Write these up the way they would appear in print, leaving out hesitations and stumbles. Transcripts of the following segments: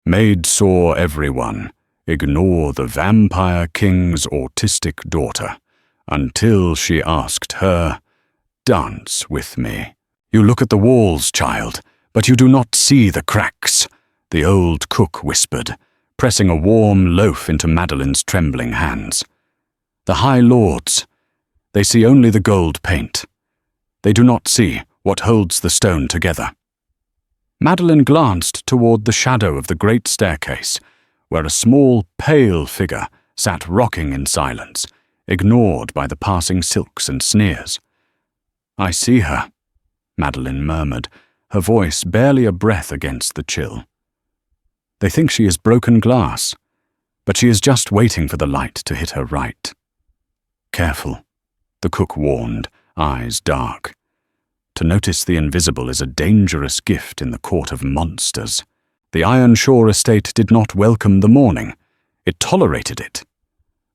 Maid saw everyone ignore the vampire king's autistic daughter until she asked her, "Dance with me." "You look at the walls, child, but you do not see the cracks," the old cook whispered, pressing a warm loaf into Madeline's trembling hands. "The High Lords, they see only the gold paint. They do not see what holds the stone together." Madeline glanced toward the shadow of the great staircase, where a small, pale figure sat rocking in silence, ignored by the passing silks and sneers. "I see her," Madeline murmured, her voice barely a breath against the chill. "They think she is broken glass, but she is just waiting for the light to hit her right." "Careful," the cook warned, eyes dark. "To notice the invisible is a dangerous gift in the court of monsters." The Ironshore estate did not welcome the morning. It tolerated it.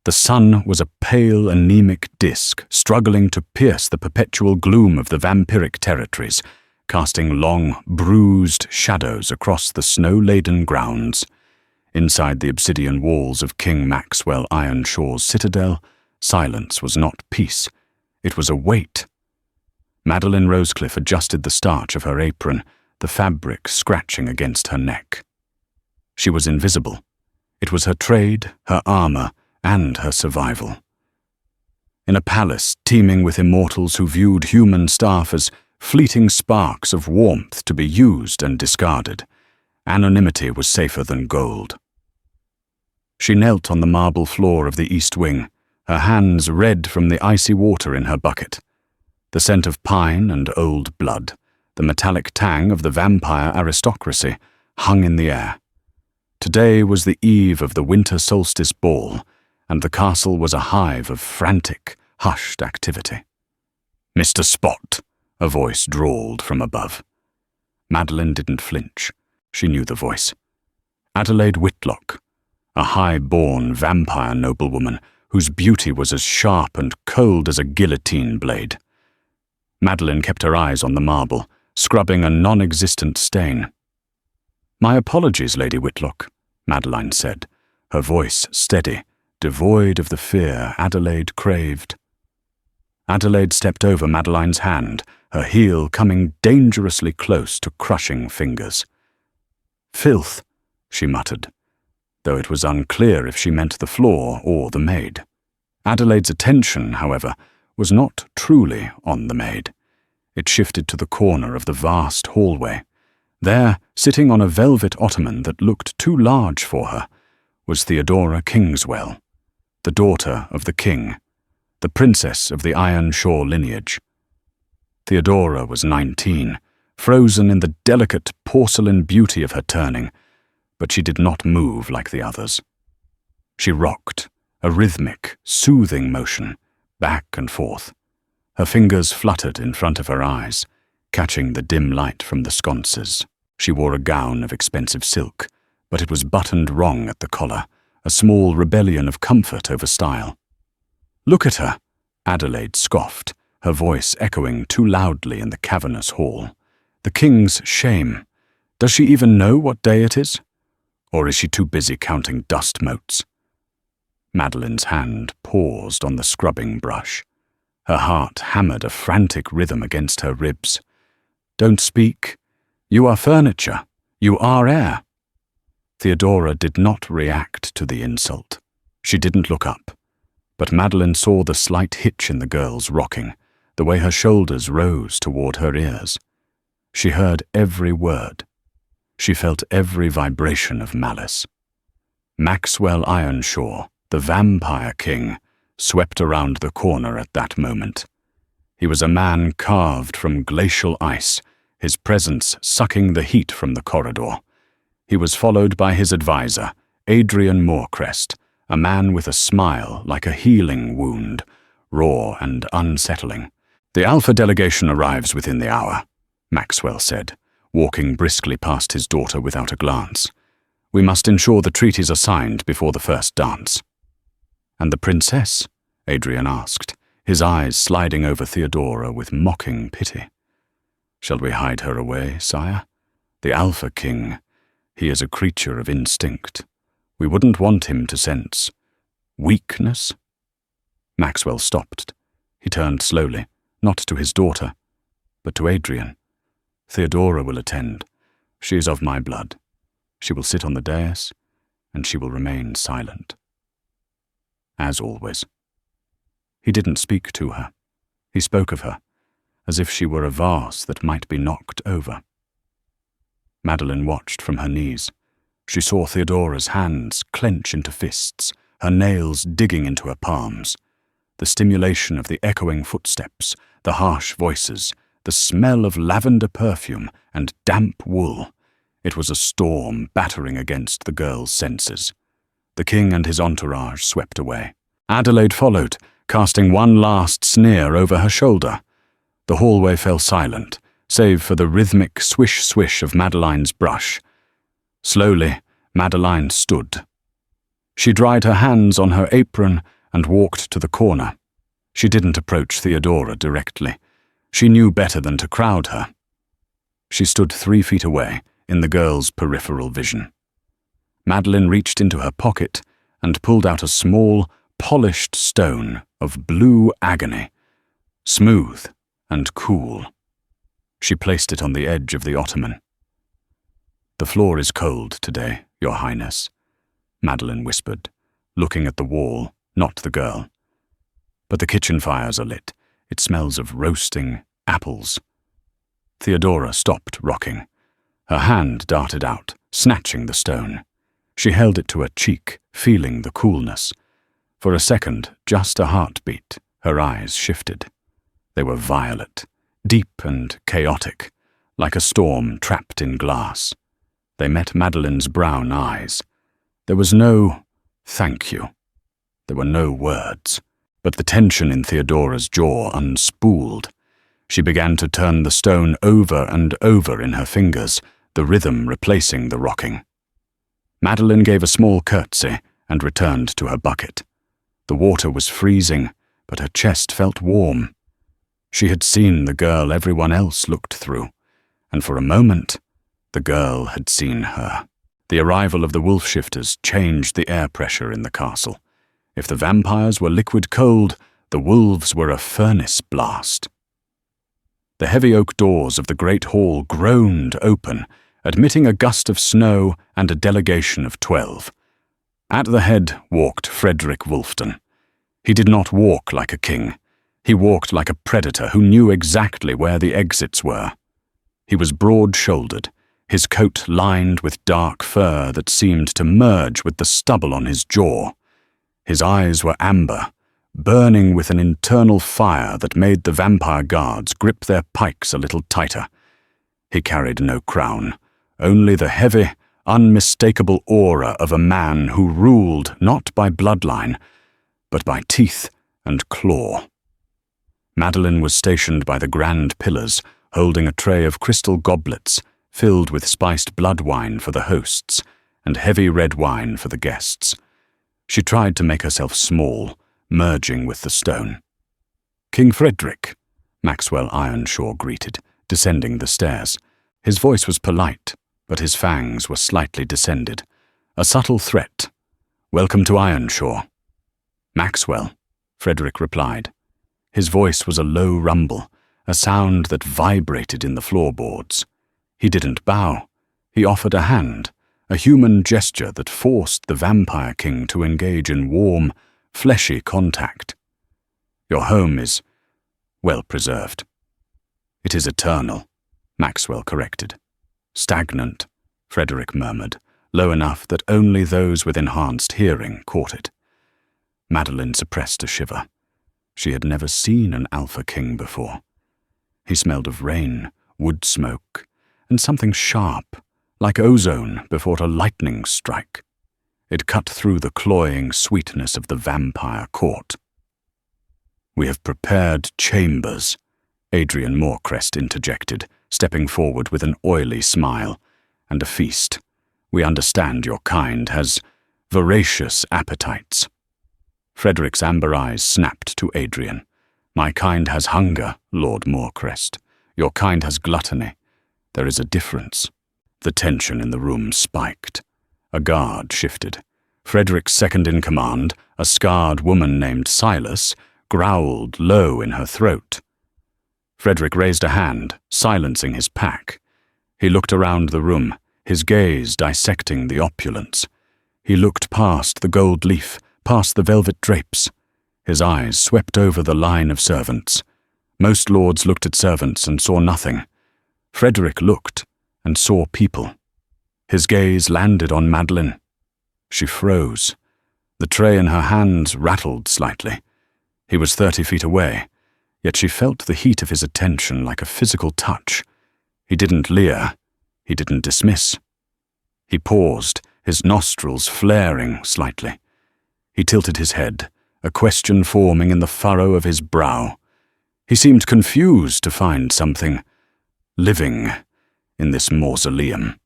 The sun was a pale, anemic disk, struggling to pierce the perpetual gloom of the vampiric territories, casting long, bruised shadows across the snow-laden grounds. Inside the obsidian walls of King Maxwell Ironshore's citadel, silence was not peace. It was a weight. Madeline Rosecliffe adjusted the starch of her apron, the fabric scratching against her neck. She was invisible. It was her trade, her armor, and her survival. In a palace teeming with immortals who viewed human staff as fleeting sparks of warmth to be used and discarded, anonymity was safer than gold. She knelt on the marble floor of the east wing, her hands red from the icy water in her bucket. The scent of pine and old blood, the metallic tang of the vampire aristocracy, hung in the air. Today was the eve of the winter solstice ball, and the castle was a hive of frantic, hushed activity. "Mr. Spot," a voice drawled from above. Madeline didn't flinch. She knew the voice. Adelaide Whitlock, a high-born vampire noblewoman whose beauty was as sharp and cold as a guillotine blade. Madeline kept her eyes on the marble, scrubbing a non-existent stain. "My apologies, Lady Whitlock," Madeline said, her voice steady, devoid of the fear Adelaide craved. Adelaide stepped over Madeline's hand, her heel coming dangerously close to crushing fingers. "Filth," she muttered, though it was unclear if she meant the floor or the maid. Adelaide's attention, however, was not truly on the maid. It shifted to the corner of the vast hallway. There, sitting on a velvet ottoman that looked too large for her, was Theodora Kingswell, the daughter of the king, the princess of the Ironshore lineage. Theodora was 19, frozen in the delicate porcelain beauty of her turning, but she did not move like the others. She rocked, a rhythmic, soothing motion, back and forth. Her fingers fluttered in front of her eyes, catching the dim light from the sconces. She wore a gown of expensive silk, but it was buttoned wrong at the collar, a small rebellion of comfort over style. "Look at her," Adelaide scoffed, her voice echoing too loudly in the cavernous hall. "The king's shame. Does she even know what day it is? Or is she too busy counting dust motes?" Madeline's hand paused on the scrubbing brush. Her heart hammered a frantic rhythm against her ribs. "Don't speak. You are furniture. You are air." Theodora did not react to the insult. She didn't look up, but Madeline saw the slight hitch in the girl's rocking, the way her shoulders rose toward her ears. She heard every word. She felt every vibration of malice. Maxwell Ironshore, the vampire king, swept around the corner at that moment. He was a man carved from glacial ice, his presence sucking the heat from the corridor. He was followed by his advisor, Adrian Morecrest, a man with a smile like a healing wound, raw and unsettling. "The Alpha delegation arrives within the hour," Maxwell said, walking briskly past his daughter without a glance. "We must ensure the treaties are signed before the first dance." "And the princess?" Adrian asked, his eyes sliding over Theodora with mocking pity. "Shall we hide her away, sire? The Alpha King, He is a creature of instinct. We wouldn't want him to sense weakness." Maxwell stopped. He turned slowly, not to his daughter, but to Adrian. "Theodora will attend. She is of my blood. She will sit on the dais, and she will remain silent. As always." He didn't speak to her. He spoke of her, as if she were a vase that might be knocked over. Madeline watched from her knees. She saw Theodora's hands clench into fists, her nails digging into her palms. The stimulation of the echoing footsteps, the harsh voices, the smell of lavender perfume and damp wool. It was a storm battering against the girl's senses. The king and his entourage swept away. Adelaide followed, casting one last sneer over her shoulder. The hallway fell silent, save for the rhythmic swish-swish of Madeline's brush. Slowly, Madeline stood. She dried her hands on her apron and walked to the corner. She didn't approach Theodora directly. She knew better than to crowd her. She stood 3 feet away, in the girl's peripheral vision. Madeline reached into her pocket and pulled out a small, polished stone of blue agony, smooth and cool. She placed it on the edge of the ottoman. "The floor is cold today, Your Highness," Madeline whispered, looking at the wall, not the girl. "But the kitchen fires are lit. It smells of roasting apples." Theodora stopped rocking. Her hand darted out, snatching the stone. She held it to her cheek, feeling the coolness. For a second, just a heartbeat, her eyes shifted. They were violet, deep and chaotic, like a storm trapped in glass. They met Madeline's brown eyes. There was no "thank you." There were no words, but the tension in Theodora's jaw unspooled. She began to turn the stone over and over in her fingers, the rhythm replacing the rocking. Madeline gave a small curtsy and returned to her bucket. The water was freezing, but her chest felt warm. She had seen the girl everyone else looked through, and for a moment, the girl had seen her. The arrival of the wolf shifters changed the air pressure in the castle. If the vampires were liquid cold, the wolves were a furnace blast. The heavy oak doors of the great hall groaned open, admitting a gust of snow and a delegation of 12. At the head walked Frederick Wolfton. He did not walk like a king. He walked like a predator who knew exactly where the exits were. He was broad-shouldered, his coat lined with dark fur that seemed to merge with the stubble on his jaw. His eyes were amber, burning with an internal fire that made the vampire guards grip their pikes a little tighter. He carried no crown, only the heavy, unmistakable aura of a man who ruled not by bloodline, but by teeth and claw. Madeline was stationed by the grand pillars, holding a tray of crystal goblets filled with spiced blood wine for the hosts and heavy red wine for the guests. She tried to make herself small, merging with the stone. "King Frederick," Maxwell Ironshaw greeted, descending the stairs. His voice was polite, but his fangs were slightly descended. A subtle threat. "Welcome to Ironshaw." "Maxwell," Frederick replied. His voice was a low rumble, a sound that vibrated in the floorboards. He didn't bow. He offered a hand, a human gesture that forced the Vampire King to engage in warm, fleshy contact. "Your home is well preserved." "It is eternal," Maxwell corrected. "Stagnant," Frederick murmured, low enough that only those with enhanced hearing caught it. Madeline suppressed a shiver. She had never seen an Alpha King before. He smelled of rain, wood smoke, and something sharp, like ozone before a lightning strike. It cut through the cloying sweetness of the vampire court. "We have prepared chambers," Adrian Morecrest interjected, stepping forward with an oily smile, "and a feast. We understand your kind has voracious appetites." Frederick's amber eyes snapped to Adrian. "My kind has hunger, Lord Morecrest. Your kind has gluttony. There is a difference." The tension in the room spiked. A guard shifted. Frederick's second-in-command, a scarred woman named Silas, growled low in her throat. Frederick raised a hand, silencing his pack. He looked around the room, his gaze dissecting the opulence. He looked past the gold leaf, past the velvet drapes. His eyes swept over the line of servants. Most lords looked at servants and saw nothing. Frederick looked and saw people. His gaze landed on Madeline. She froze. The tray in her hands rattled slightly. He was 30 feet away, yet she felt the heat of his attention like a physical touch. He didn't leer. He didn't dismiss. He paused, his nostrils flaring slightly. He tilted his head, a question forming in the furrow of his brow. He seemed confused to find something living in this mausoleum.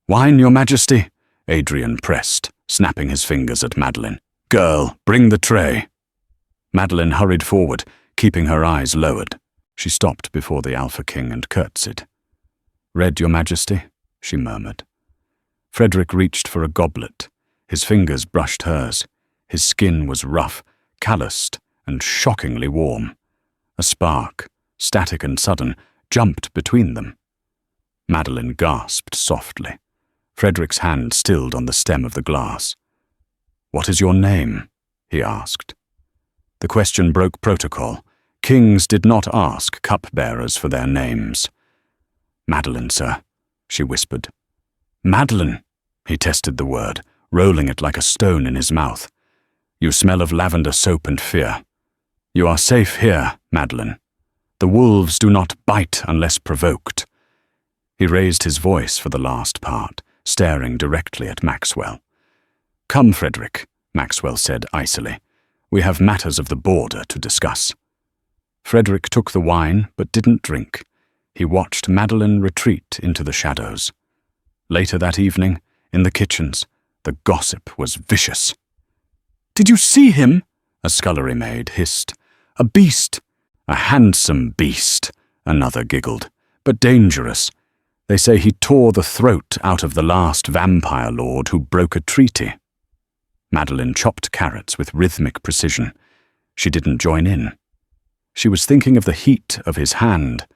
"Wine, Your Majesty," Adrian pressed, snapping his fingers at Madeline. "Girl, bring the tray." Madeline hurried forward, keeping her eyes lowered. She stopped before the Alpha King and curtsied. "Red, Your Majesty," she murmured. Frederick reached for a goblet. His fingers brushed hers. His skin was rough, calloused, and shockingly warm. A spark, static and sudden, jumped between them. Madeline gasped softly. Frederick's hand stilled on the stem of the glass. "What is your name?" he asked. The question broke protocol. Kings did not ask cupbearers for their names. "Madeline, sir," she whispered. "Madeline," he tested the word, rolling it like a stone in his mouth. "You smell of lavender soap and fear. You are safe here, Madeline. The wolves do not bite unless provoked." He raised his voice for the last part, staring directly at Maxwell. "Come, Frederick," Maxwell said icily. "We have matters of the border to discuss." Frederick took the wine but didn't drink. He watched Madeline retreat into the shadows. Later that evening, in the kitchens, the gossip was vicious. "Did you see him?" a scullery maid hissed. "A beast." "A handsome beast," another giggled, "but dangerous. They say he tore the throat out of the last vampire lord who broke a treaty." Madeline chopped carrots with rhythmic precision. She didn't join in. She was thinking of the heat of his hand.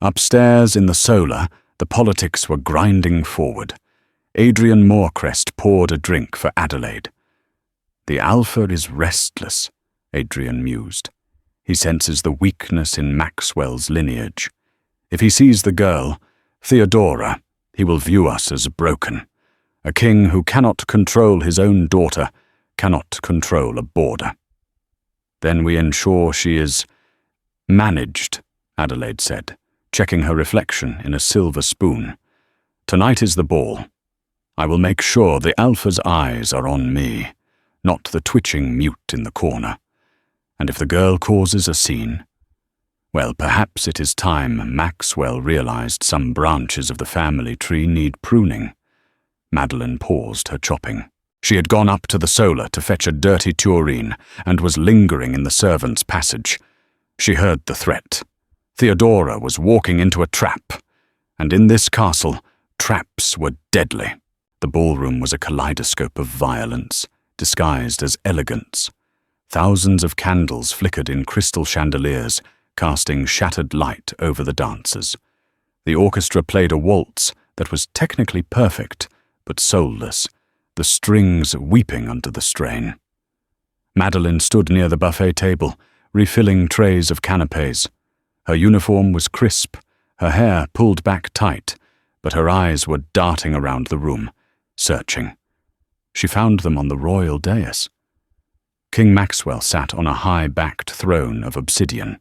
Upstairs in the solar, the politics were grinding forward. Adrian Morecrest poured a drink for Adelaide. "The Alpha is restless," Adrian mused. "He senses the weakness in Maxwell's lineage. If he sees the girl, Theodora, he will view us as broken. A king who cannot control his own daughter cannot control a border." "Then we ensure she is managed," Adelaide said, checking her reflection in a silver spoon. "Tonight is the ball. I will make sure the Alpha's eyes are on me, not the twitching mute in the corner. And if the girl causes a scene, well, perhaps it is time Maxwell realized some branches of the family tree need pruning." Madeline paused her chopping. She had gone up to the solar to fetch a dirty tureen and was lingering in the servants' passage. She heard the threat. Theodora was walking into a trap, and in this castle, traps were deadly. The ballroom was a kaleidoscope of violence, disguised as elegance. Thousands of candles flickered in crystal chandeliers, casting shattered light over the dancers. The orchestra played a waltz that was technically perfect, but soulless, the strings weeping under the strain. Madeline stood near the buffet table, refilling trays of canapes. Her uniform was crisp, her hair pulled back tight, but her eyes were darting around the room, searching. She found them on the royal dais. King Maxwell sat on a high-backed throne of obsidian.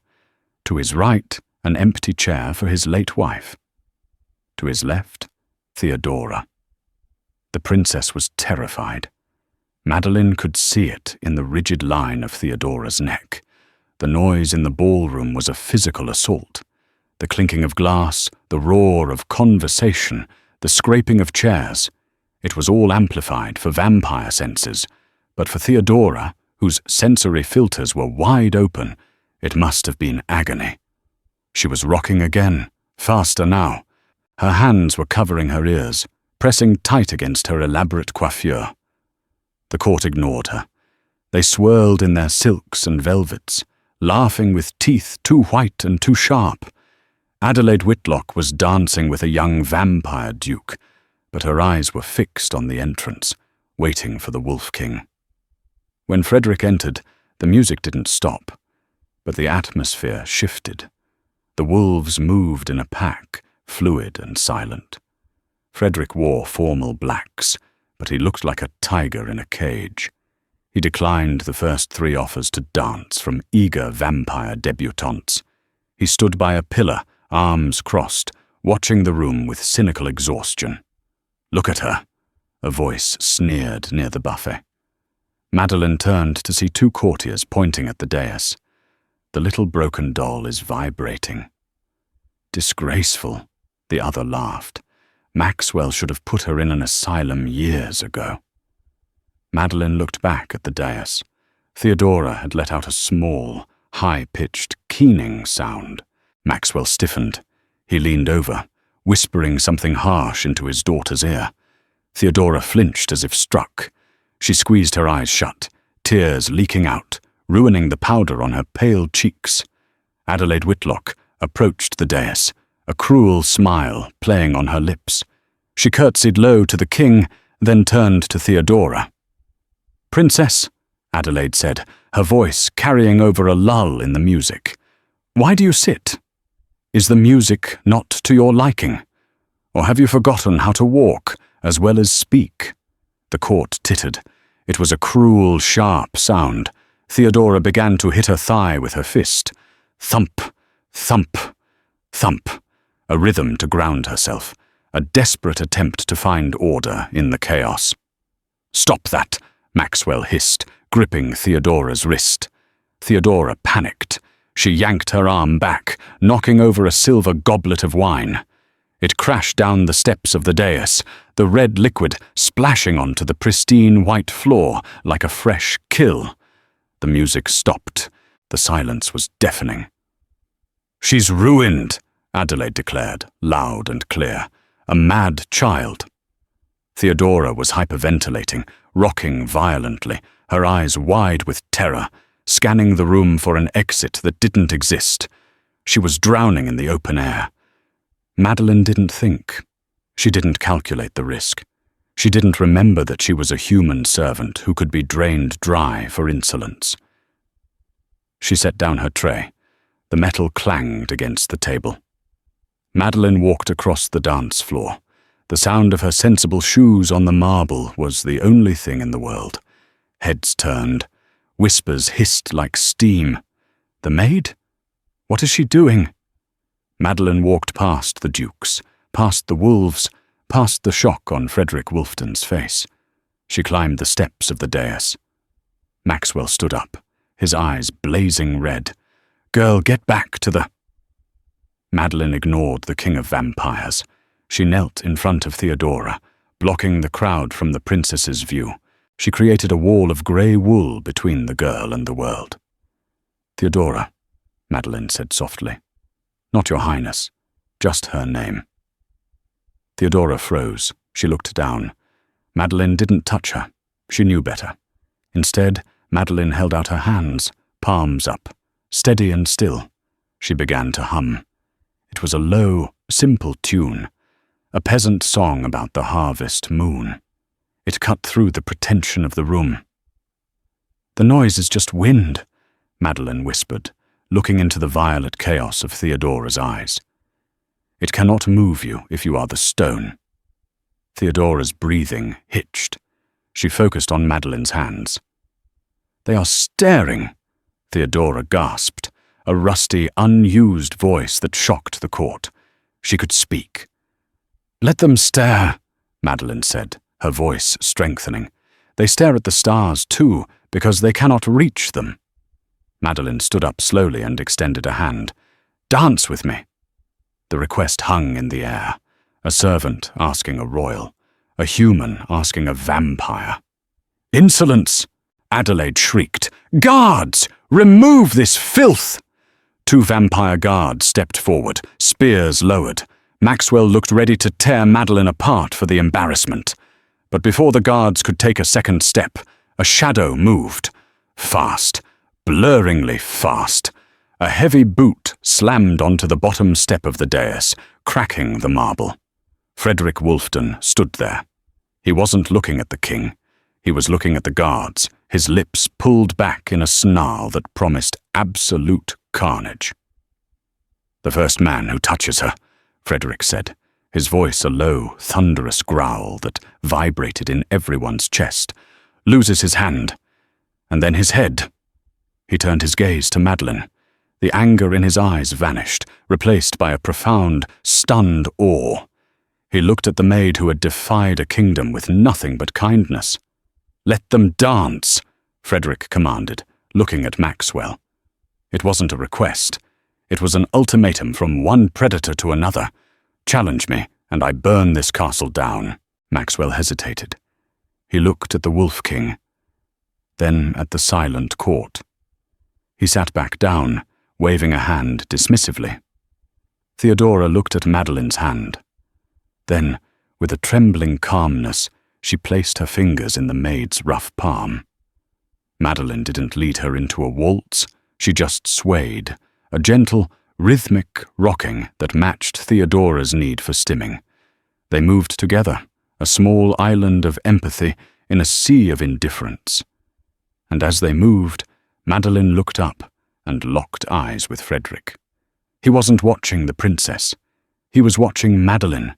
To his right, an empty chair for his late wife. To his left, Theodora. The princess was terrified. Madeline could see it in the rigid line of Theodora's neck. The noise in the ballroom was a physical assault. The clinking of glass, the roar of conversation, the scraping of chairs. It was all amplified for vampire senses, but for Theodora, whose sensory filters were wide open, it must have been agony. She was rocking again, faster now. Her hands were covering her ears, pressing tight against her elaborate coiffure. The court ignored her. They swirled in their silks and velvets, laughing with teeth too white and too sharp. Adelaide Whitlock was dancing with a young vampire duke, but her eyes were fixed on the entrance, waiting for the Wolf King. When Frederick entered, the music didn't stop, but the atmosphere shifted. The wolves moved in a pack, fluid and silent. Frederick wore formal blacks, but he looked like a tiger in a cage. He declined the first 3 offers to dance from eager vampire debutantes. He stood by a pillar, arms crossed, watching the room with cynical exhaustion. "Look at her," a voice sneered near the buffet. Madeline turned to see 2 courtiers pointing at the dais. "The little broken doll is vibrating." "Disgraceful," the other laughed. "Maxwell should have put her in an asylum years ago." Madeline looked back at the dais. Theodora had let out a small, high-pitched, keening sound. Maxwell stiffened. He leaned over, whispering something harsh into his daughter's ear. Theodora flinched as if struck. She squeezed her eyes shut, tears leaking out, ruining the powder on her pale cheeks. Adelaide Whitlock approached the dais, a cruel smile playing on her lips. She curtsied low to the king, then turned to Theodora. "Princess," Adelaide said, her voice carrying over a lull in the music, "why do you sit? Is the music not to your liking? Or have you forgotten how to walk as well as speak?" The court tittered. It was a cruel, sharp sound. Theodora began to hit her thigh with her fist. Thump, thump, thump, a rhythm to ground herself, a desperate attempt to find order in the chaos. "Stop that," Maxwell hissed, gripping Theodora's wrist. Theodora panicked. She yanked her arm back, knocking over a silver goblet of wine. It crashed down the steps of the dais, the red liquid splashing onto the pristine white floor like a fresh kill. The music stopped. The silence was deafening. "She's ruined," Adelaide declared, loud and clear. "A mad child." Theodora was hyperventilating, rocking violently, her eyes wide with terror, scanning the room for an exit that didn't exist. She was drowning in the open air. Madeline didn't think. She didn't calculate the risk. She didn't remember that she was a human servant who could be drained dry for insolence. She set down her tray. The metal clanged against the table. Madeline walked across the dance floor. The sound of her sensible shoes on the marble was the only thing in the world. Heads turned. Whispers hissed like steam. "The maid? What is she doing?" Madeline walked past the dukes, past the wolves, past the shock on Frederick Wolfton's face. She climbed the steps of the dais. Maxwell stood up, his eyes blazing red. "Girl, get back to the—" Madeline ignored the king of vampires. She knelt in front of Theodora, blocking the crowd from the princess's view. She created a wall of grey wool between the girl and the world. "Theodora," Madeline said softly. "Not your highness, just her name." Theodora froze. She looked down. Madeline didn't touch her. She knew better. Instead, Madeline held out her hands, palms up, steady and still. She began to hum. It was a low, simple tune, a peasant song about the harvest moon. It cut through the pretension of the room. "The noise is just wind," Madeline whispered, looking into the violet chaos of Theodora's eyes. "It cannot move you if you are the stone." Theodora's breathing hitched. She focused on Madeline's hands. "They are staring," Theodora gasped, a rusty, unused voice that shocked the court. She could speak. "Let them stare," Madeline said, her voice strengthening. "They stare at the stars, too, because they cannot reach them." Madeline stood up slowly and extended a hand. "Dance with me." The request hung in the air. A servant asking a royal. A human asking a vampire. "Insolence!" Adelaide shrieked. "Guards! Remove this filth!" 2 vampire guards stepped forward, spears lowered. Maxwell looked ready to tear Madeline apart for the embarrassment. But before the guards could take a second step, a shadow moved. Fast, blurringly fast. A heavy boot slammed onto the bottom step of the dais, cracking the marble. Frederick Wolfton stood there. He wasn't looking at the king. He was looking at the guards, his lips pulled back in a snarl that promised absolute carnage. "The first man who touches her," Frederick said, his voice a low, thunderous growl that vibrated in everyone's chest, "loses his hand, and then his head." He turned his gaze to Madeline. The anger in his eyes vanished, replaced by a profound, stunned awe. He looked at the maid who had defied a kingdom with nothing but kindness. "Let them dance," Frederick commanded, looking at Maxwell. It wasn't a request. It was an ultimatum from one predator to another. "Challenge me, and I burn this castle down." Maxwell hesitated. He looked at the Wolf King, then at the silent court. He sat back down, waving a hand dismissively. Theodora looked at Madeline's hand. Then, with a trembling calmness, she placed her fingers in the maid's rough palm. Madeline didn't lead her into a waltz, she just swayed, a gentle, rhythmic rocking that matched Theodora's need for stimming. They moved together, a small island of empathy in a sea of indifference. And as they moved, Madeline looked up and locked eyes with Frederick. He wasn't watching the princess. He was watching Madeline,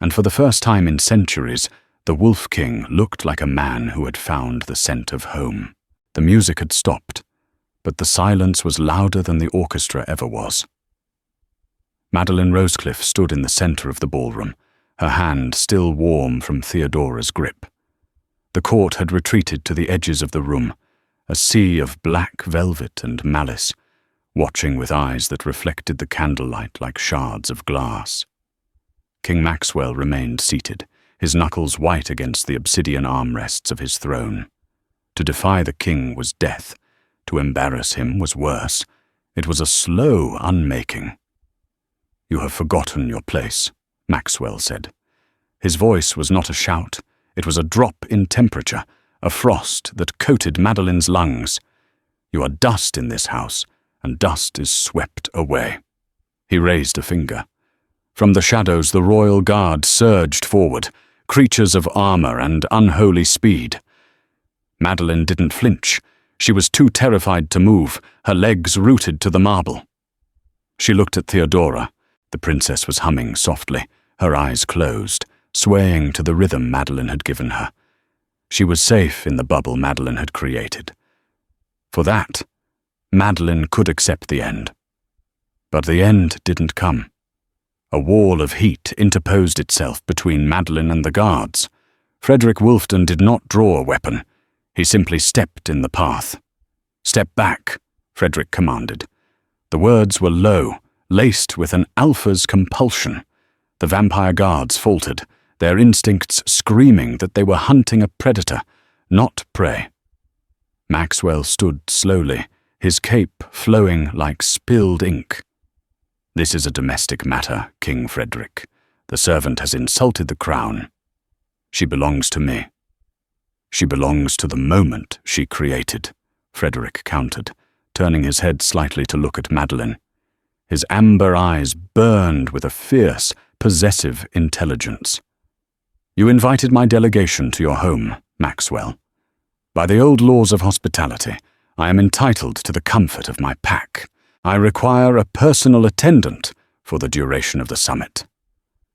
and for the first time in centuries, the Wolf King looked like a man who had found the scent of home. The music had stopped, but the silence was louder than the orchestra ever was. Madeline Rosecliffe stood in the center of the ballroom, her hand still warm from Theodora's grip. The court had retreated to the edges of the room, a sea of black velvet and malice, watching with eyes that reflected the candlelight like shards of glass. King Maxwell remained seated, his knuckles white against the obsidian armrests of his throne. To defy the king was death. To embarrass him was worse. It was a slow unmaking. "You have forgotten your place," Maxwell said. His voice was not a shout. It was a drop in temperature, a frost that coated Madeline's lungs. "You are dust in this house, and dust is swept away." He raised a finger. From the shadows the royal guard surged forward, creatures of armor and unholy speed. Madeline didn't flinch. She was too terrified to move, her legs rooted to the marble. She looked at Theodora. The princess was humming softly, her eyes closed, swaying to the rhythm Madeline had given her. She was safe in the bubble Madeline had created. For that, Madeline could accept the end. But the end didn't come. A wall of heat interposed itself between Madeline and the guards. Frederick Wolfton did not draw a weapon. He simply stepped in the path. "Step back," Frederick commanded. The words were low, laced with an alpha's compulsion. The vampire guards faltered, their instincts screaming that they were hunting a predator, not prey. Maxwell stood slowly, his cape flowing like spilled ink. "This is a domestic matter, King Frederick. The servant has insulted the crown. She belongs to me." "She belongs to the moment she created," Frederick countered, turning his head slightly to look at Madeline. His amber eyes burned with a fierce, possessive intelligence. "You invited my delegation to your home, Maxwell. By the old laws of hospitality, I am entitled to the comfort of my pack. I require a personal attendant for the duration of the summit."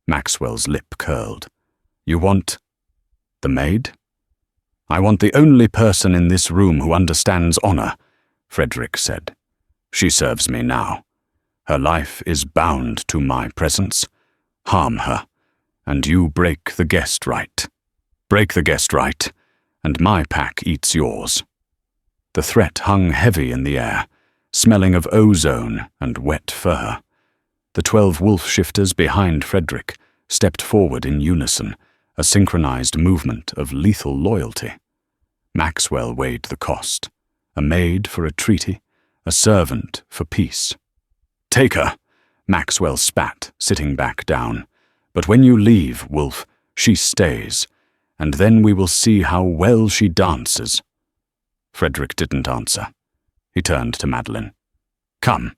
Maxwell's lip curled. "You want the maid?" "I want the only person in this room who understands honor," Frederick said. "She serves me now. Her life is bound to my presence. Harm her, and you break the guest right. Break the guest right, and my pack eats yours." The threat hung heavy in the air, smelling of ozone and wet fur. The 12 wolf shifters behind Frederick stepped forward in unison, a synchronized movement of lethal loyalty. Maxwell weighed the cost, a maid for a treaty, a servant for peace. "Take her," Maxwell spat, sitting back down. "But when you leave, Wolf, she stays, and then we will see how well she dances." Frederick didn't answer. He turned to Madeline. "Come."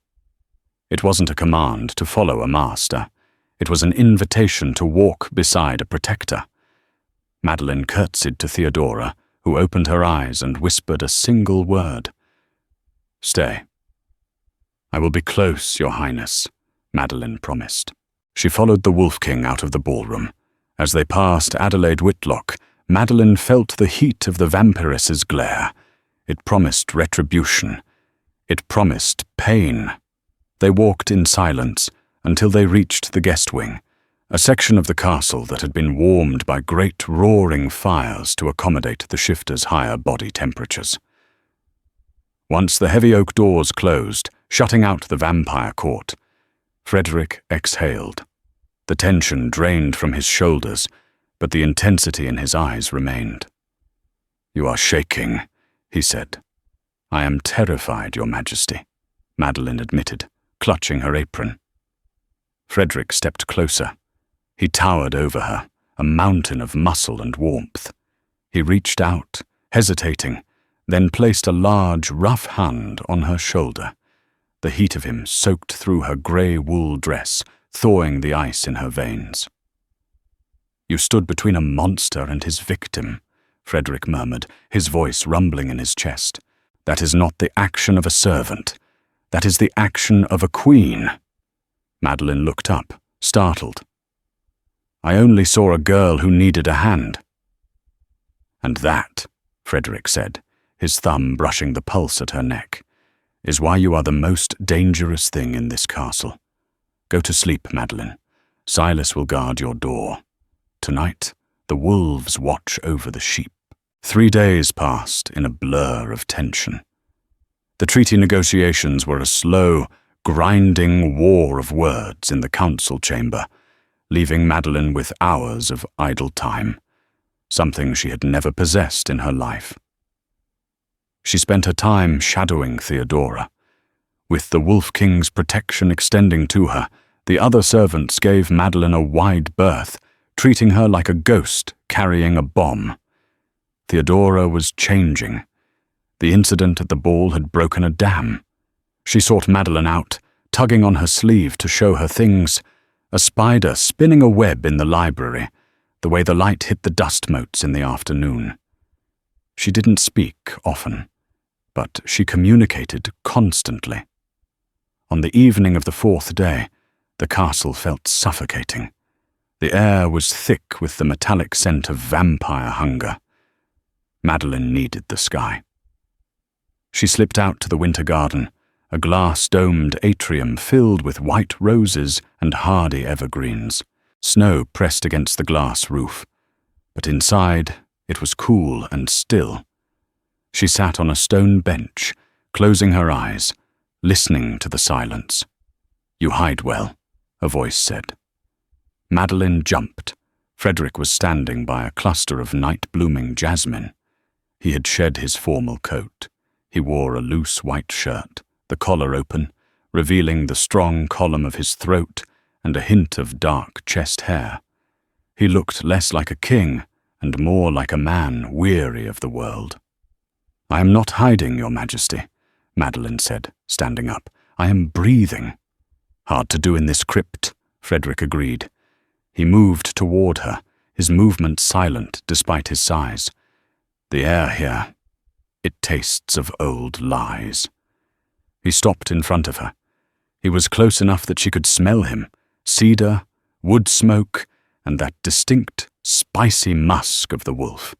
It wasn't a command to follow a master. It was an invitation to walk beside a protector. Madeline curtsied to Theodora, who opened her eyes and whispered a single word. "Stay." "I will be close, Your Highness," Madeline promised. She followed the Wolf King out of the ballroom. As they passed Adelaide Whitlock, Madeline felt the heat of the vampiress's glare. It promised retribution. It promised pain. They walked in silence until they reached the guest wing, a section of the castle that had been warmed by great roaring fires to accommodate the shifters' higher body temperatures. Once the heavy oak doors closed, shutting out the vampire court, Frederick exhaled. The tension drained from his shoulders, but the intensity in his eyes remained. "You are shaking," he said. "I am terrified, Your Majesty," Madeline admitted, clutching her apron. Frederick stepped closer. He towered over her, a mountain of muscle and warmth. He reached out, hesitating, then placed a large, rough hand on her shoulder. The heat of him soaked through her grey wool dress, thawing the ice in her veins. "You stood between a monster and his victim," Frederick murmured, his voice rumbling in his chest. "That is not the action of a servant. That is the action of a queen." Madeline looked up, startled. "I only saw a girl who needed a hand." "And that," Frederick said, his thumb brushing the pulse at her neck, "is why you are the most dangerous thing in this castle. Go to sleep, Madeline. Silas will guard your door. Tonight, the wolves watch over the sheep." 3 days passed in a blur of tension. The treaty negotiations were a slow, grinding war of words in the council chamber, leaving Madeline with hours of idle time, something she had never possessed in her life. She spent her time shadowing Theodora. With the Wolf King's protection extending to her, the other servants gave Madeline a wide berth, treating her like a ghost carrying a bomb. Theodora was changing. The incident at the ball had broken a dam. She sought Madeline out, tugging on her sleeve to show her things, a spider spinning a web in the library, the way the light hit the dust motes in the afternoon. She didn't speak often, but she communicated constantly. On the evening of the 4th day, the castle felt suffocating. The air was thick with the metallic scent of vampire hunger. Madeline needed the sky. She slipped out to the winter garden, a glass-domed atrium filled with white roses and hardy evergreens. Snow pressed against the glass roof, but inside it was cool and still. She sat on a stone bench, closing her eyes, listening to the silence. "You hide well," a voice said. Madeline jumped. Frederick was standing by a cluster of night-blooming jasmine. He had shed his formal coat. He wore a loose white shirt, the collar open, revealing the strong column of his throat and a hint of dark chest hair. He looked less like a king and more like a man weary of the world. "I am not hiding, Your Majesty," Madeline said, standing up. "I am breathing." "Hard to do in this crypt," Frederick agreed. He moved toward her, his movement silent despite his size. "The air here, it tastes of old lies." He stopped in front of her. He was close enough that she could smell him, cedar, wood smoke, and that distinct, spicy musk of the wolf.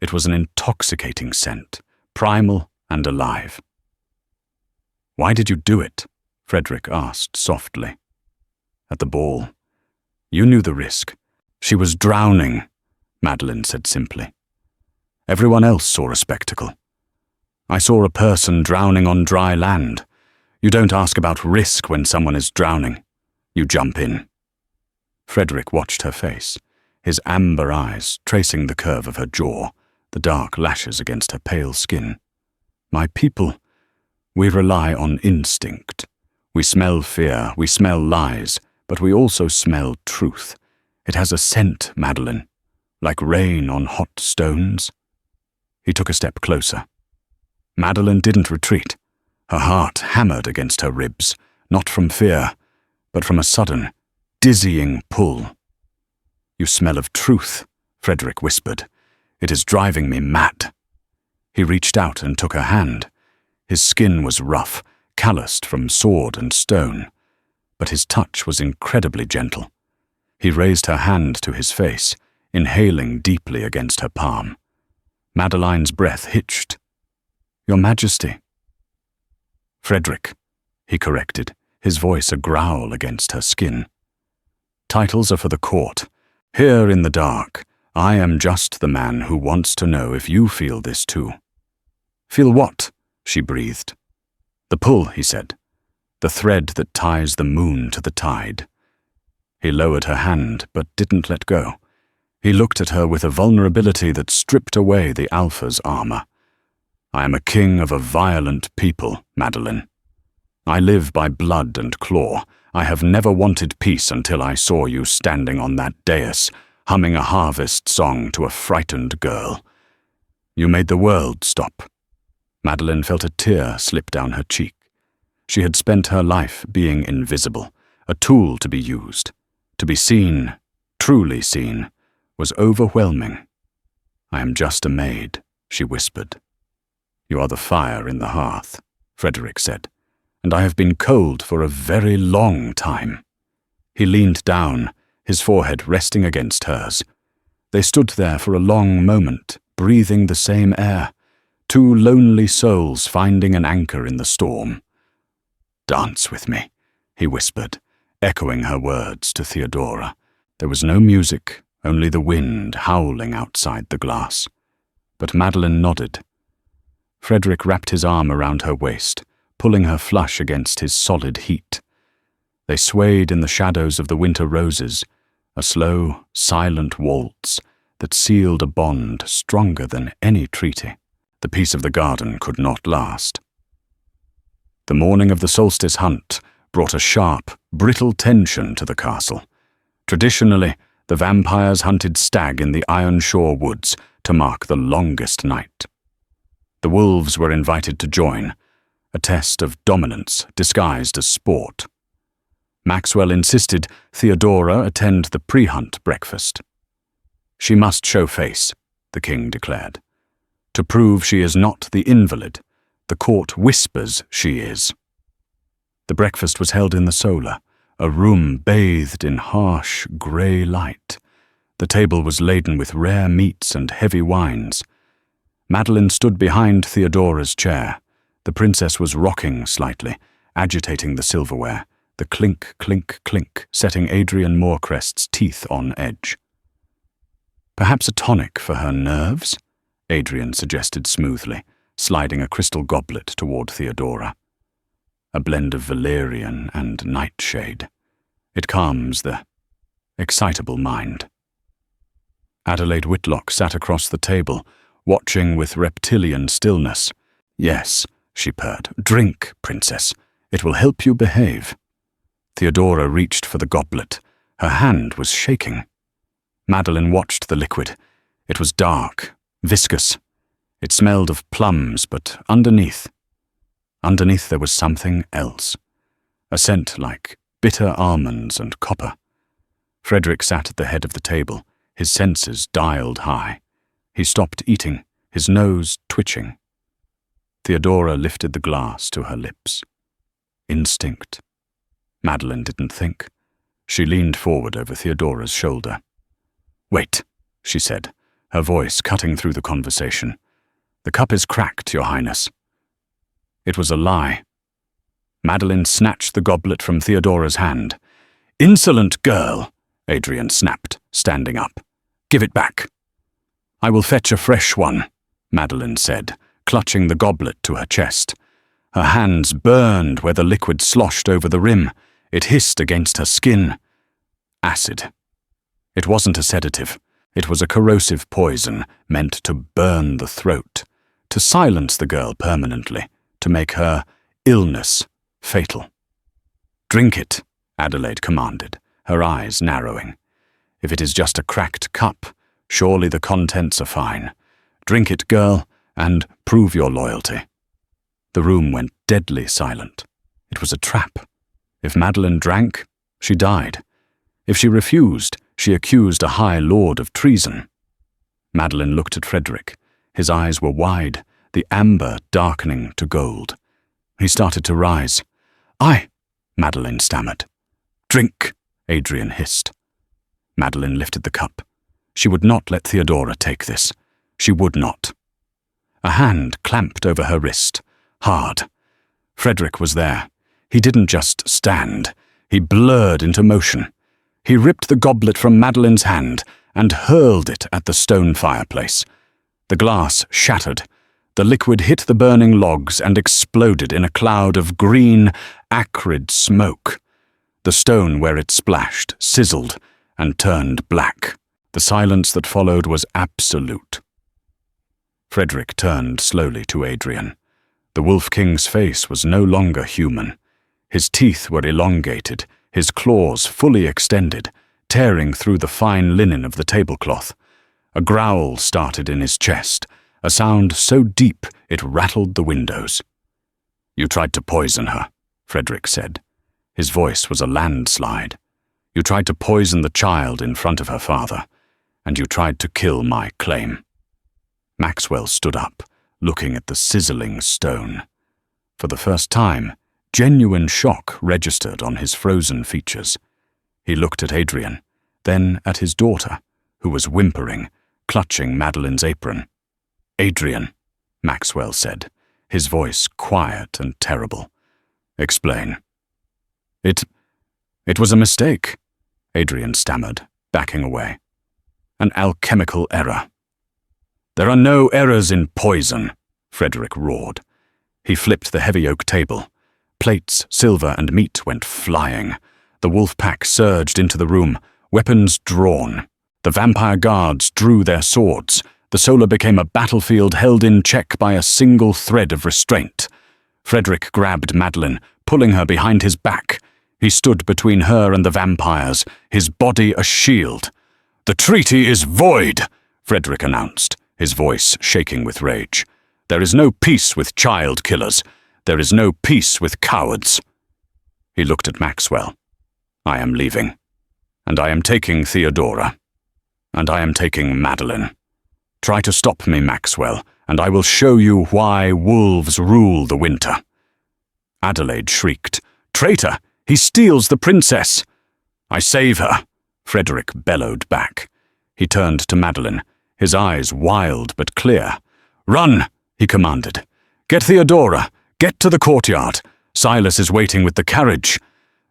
It was an intoxicating scent, primal and alive. "Why did you do it?" Frederick asked softly. "At the ball. You knew the risk." "She was drowning," Madeline said simply. "Everyone else saw a spectacle. I saw a person drowning on dry land. You don't ask about risk when someone is drowning. You jump in." Frederick watched her face, his amber eyes tracing the curve of her jaw, the dark lashes against her pale skin. "My people, we rely on instinct. We smell fear, we smell lies, but we also smell truth. It has a scent, Madeline, like rain on hot stones. He took a step closer. Madeline didn't retreat. Her heart hammered against her ribs, not from fear, but from a sudden, dizzying pull. "You smell of truth," Frederick whispered. "It is driving me mad." He reached out and took her hand. His skin was rough, calloused from sword and stone, but his touch was incredibly gentle. He raised her hand to his face, inhaling deeply against her palm. Madeline's breath hitched. "Your Majesty." "Frederick," he corrected, his voice a growl against her skin. "Titles are for the court. Here in the dark, I am just the man who wants to know if you feel this too." "Feel what?" she breathed. "The pull," he said. "The thread that ties the moon to the tide." He lowered her hand, but didn't let go. He looked at her with a vulnerability that stripped away the Alpha's armor. "I am a king of a violent people, Madeline. I live by blood and claw. I have never wanted peace until I saw you standing on that dais, humming a harvest song to a frightened girl. You made the world stop." Madeline felt a tear slip down her cheek. She had spent her life being invisible, a tool to be used. To be seen, truly seen, was overwhelming. "I am just a maid," she whispered. "You are the fire in the hearth," Frederick said, "and I have been cold for a very long time." He leaned down, his forehead resting against hers. They stood there for a long moment, breathing the same air, two lonely souls finding an anchor in the storm. "Dance with me," he whispered, echoing her words to Theodora. There was no music, only the wind howling outside the glass. But Madeline nodded. Frederick wrapped his arm around her waist, pulling her flush against his solid heat. They swayed in the shadows of the winter roses, a slow, silent waltz that sealed a bond stronger than any treaty. The peace of the garden could not last. The morning of the solstice hunt brought a sharp, brittle tension to the castle. Traditionally, the vampires hunted stag in the Ironshore woods to mark the longest night. The wolves were invited to join, a test of dominance disguised as sport. Maxwell insisted Theodora attend the pre-hunt breakfast. "She must show face," the king declared. "To prove she is not the invalid, the court whispers she is." The breakfast was held in the solar, a room bathed in harsh, grey light. The table was laden with rare meats and heavy wines. Madeline stood behind Theodora's chair. The princess was rocking slightly, agitating the silverware, the clink, clink, clink, setting Adrian Morecrest's teeth on edge. "Perhaps a tonic for her nerves?" Adrian suggested smoothly, sliding a crystal goblet toward Theodora. "A blend of valerian and nightshade. It calms the excitable mind." Adelaide Whitlock sat across the table, watching with reptilian stillness. "Yes," she purred. "Drink, princess. It will help you behave." Theodora reached for the goblet. Her hand was shaking. Madeline watched the liquid. It was dark, viscous. It smelled of plums, but underneath there was something else. A scent like bitter almonds and copper. Frederick sat at the head of the table, his senses dialed high. He stopped eating, his nose twitching. Theodora lifted the glass to her lips. Instinct. Madeline didn't think. She leaned forward over Theodora's shoulder. "Wait," she said, her voice cutting through the conversation. "The cup is cracked, Your Highness." It was a lie. Madeline snatched the goblet from Theodora's hand. "Insolent girl," Adrian snapped, standing up. "Give it back." "I will fetch a fresh one," Madeline said, clutching the goblet to her chest. Her hands burned where the liquid sloshed over the rim. It hissed against her skin. Acid. It wasn't a sedative. It was a corrosive poison meant to burn the throat, to silence the girl permanently, to make her illness fatal. "Drink it," Adelaide commanded, her eyes narrowing. "If it is just a cracked cup, surely the contents are fine. Drink it, girl, and prove your loyalty." The room went deadly silent. It was a trap. If Madeline drank, she died. If she refused, she accused a high lord of treason. Madeline looked at Frederick. His eyes were wide, the amber darkening to gold. He started to rise. Madeline stammered. "Drink," Adrian hissed. Madeline lifted the cup. She would not let Theodora take this. She would not. A hand clamped over her wrist, hard. Frederick was there. He didn't just stand. He blurred into motion. He ripped the goblet from Madeline's hand and hurled it at the stone fireplace. The glass shattered. The liquid hit the burning logs and exploded in a cloud of green, acrid smoke. The stone where it splashed sizzled and turned black. The silence that followed was absolute. Frederick turned slowly to Adrian. The Wolf King's face was no longer human. His teeth were elongated, his claws fully extended, tearing through the fine linen of the tablecloth. A growl started in his chest, a sound so deep it rattled the windows. "You tried to poison her," Frederick said. His voice was a landslide. "You tried to poison the child in front of her father, and you tried to kill my claim." Maxwell stood up, looking at the sizzling stone. For the first time, genuine shock registered on his frozen features. He looked at Adrian, then at his daughter, who was whimpering, clutching Madeline's apron. "Adrian," Maxwell said, his voice quiet and terrible. "Explain." It was a mistake," Adrian stammered, backing away. "An alchemical error." "There are no errors in poison," Frederick roared. He flipped the heavy oak table. Plates, silver, and meat went flying. The wolf pack surged into the room, weapons drawn. The vampire guards drew their swords. The solar became a battlefield held in check by a single thread of restraint. Frederick grabbed Madeline, pulling her behind his back. He stood between her and the vampires, his body a shield. "The treaty is void," Frederick announced, his voice shaking with rage. "There is no peace with child killers. There is no peace with cowards." He looked at Maxwell. "I am leaving. And I am taking Theodora. And I am taking Madeline. Try to stop me, Maxwell, and I will show you why wolves rule the winter." Adelaide shrieked. "Traitor! He steals the princess!" "I save her," Frederick bellowed back. He turned to Madeline, his eyes wild but clear. "Run!" he commanded. "Get Theodora! Get to the courtyard! Silas is waiting with the carriage."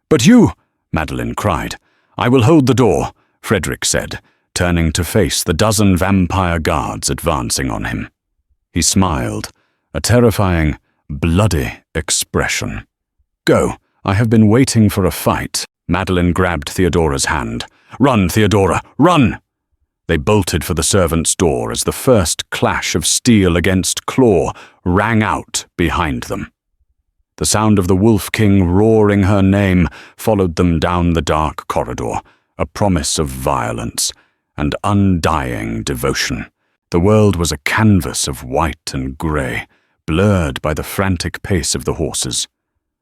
"But you," Madeline cried. "I will hold the door," Frederick said, turning to face the dozen vampire guards advancing on him. He smiled, a terrifying, bloody expression. "Go, I have been waiting for a fight." Madeline grabbed Theodora's hand. "Run, Theodora, run!" They bolted for the servants' door as the first clash of steel against claw rang out behind them. The sound of the Wolf King roaring her name followed them down the dark corridor, a promise of violence and undying devotion. The world was a canvas of white and grey, blurred by the frantic pace of the horses.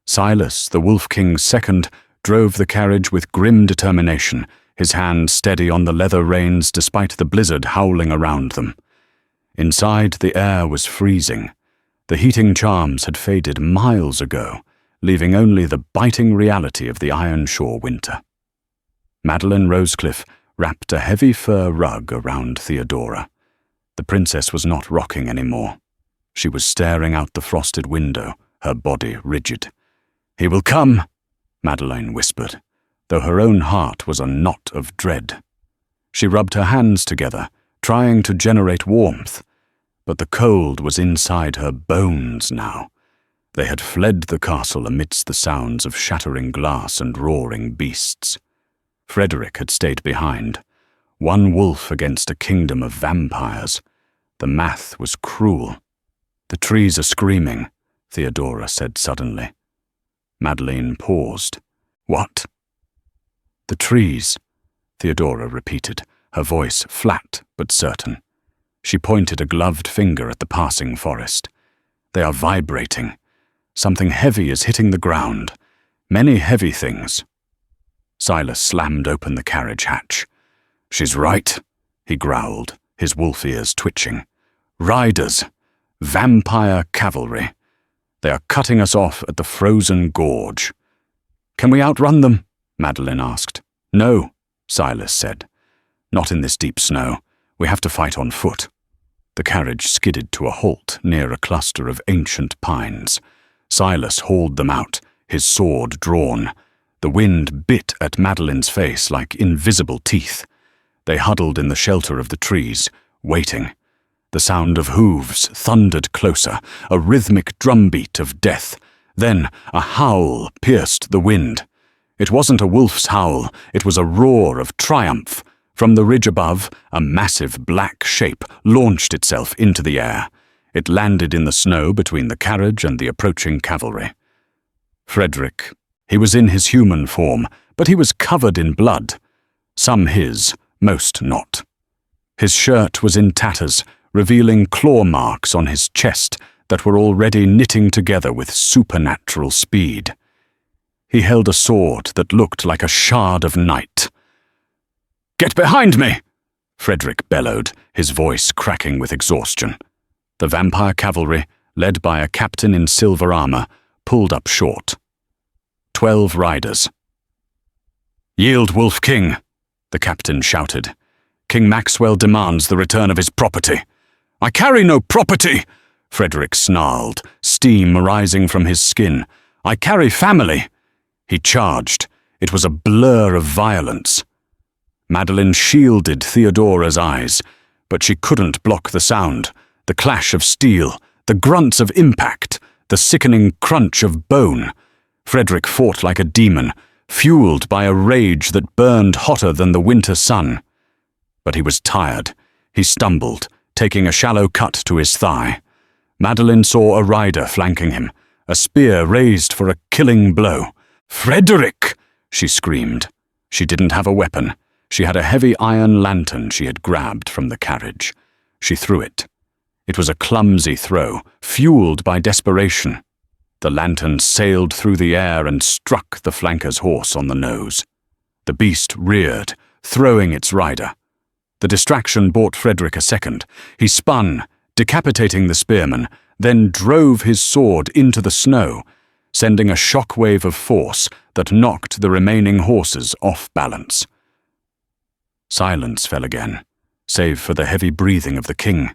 Silas, the Wolf King's second, drove the carriage with grim determination, his hand steady on the leather reins despite the blizzard howling around them. Inside, the air was freezing. The heating charms had faded miles ago, leaving only the biting reality of the Ironshore winter. Madeline Rosecliffe wrapped a heavy fur rug around Theodora. The princess was not rocking anymore. She was staring out the frosted window, her body rigid. "He will come," Madeline whispered, though her own heart was a knot of dread. She rubbed her hands together, trying to generate warmth, but the cold was inside her bones now. They had fled the castle amidst the sounds of shattering glass and roaring beasts. Frederick had stayed behind. One wolf against a kingdom of vampires. The math was cruel. "The trees are screaming," Theodora said suddenly. Madeline paused. What? The trees, Theodora repeated, her voice flat but certain. She pointed a gloved finger at the passing forest. They are vibrating. Something heavy is hitting the ground. Many heavy things. Silas slammed open the carriage hatch. She's right, he growled, his wolf ears twitching. Riders. Vampire cavalry. They are cutting us off at the frozen gorge. Can we outrun them? Madeline asked. No, Silas said. Not in this deep snow. We have to fight on foot. The carriage skidded to a halt near a cluster of ancient pines. Silas hauled them out, his sword drawn. The wind bit at Madeline's face like invisible teeth. They huddled in the shelter of the trees, waiting. The sound of hooves thundered closer, a rhythmic drumbeat of death. Then a howl pierced the wind. It wasn't a wolf's howl, it was a roar of triumph. From the ridge above, a massive black shape launched itself into the air. It landed in the snow between the carriage and the approaching cavalry. Frederick. He was in his human form, but he was covered in blood. Some his, most not. His shirt was in tatters, revealing claw marks on his chest that were already knitting together with supernatural speed. He held a sword that looked like a shard of night. "Get behind me!" Frederick bellowed, his voice cracking with exhaustion. The vampire cavalry, led by a captain in silver armor, pulled up short. 12 riders. "Yield, Wolf King," the captain shouted. "King Maxwell demands the return of his property." "I carry no property," Frederick snarled, steam rising from his skin. "I carry family." He charged. It was a blur of violence. Madeline shielded Theodora's eyes, but she couldn't block the sound, the clash of steel, the grunts of impact, the sickening crunch of bone. Frederick fought like a demon, fueled by a rage that burned hotter than the winter sun. But he was tired. He stumbled, taking a shallow cut to his thigh. Madeline saw a rider flanking him, a spear raised for a killing blow. "Frederick!" she screamed. She didn't have a weapon. She had a heavy iron lantern she had grabbed from the carriage. She threw it. It was a clumsy throw, fueled by desperation. The lantern sailed through the air and struck the flanker's horse on the nose. The beast reared, throwing its rider. The distraction bought Frederick a second. He spun, decapitating the spearman, then drove his sword into the snow, sending a shockwave of force that knocked the remaining horses off balance. Silence fell again, save for the heavy breathing of the king.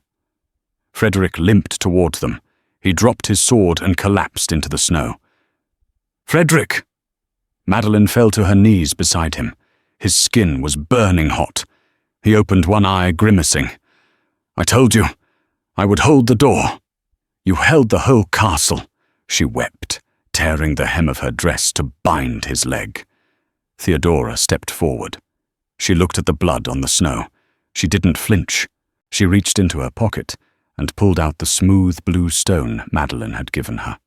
Frederick limped toward them. He dropped his sword and collapsed into the snow. "Frederick!" Madeline fell to her knees beside him. His skin was burning hot. He opened one eye, grimacing. "I told you, I would hold the door. You held the whole castle," she wept, tearing the hem of her dress to bind his leg. Theodora stepped forward. She looked at the blood on the snow. She didn't flinch. She reached into her pocket and pulled out the smooth blue stone Madeline had given her.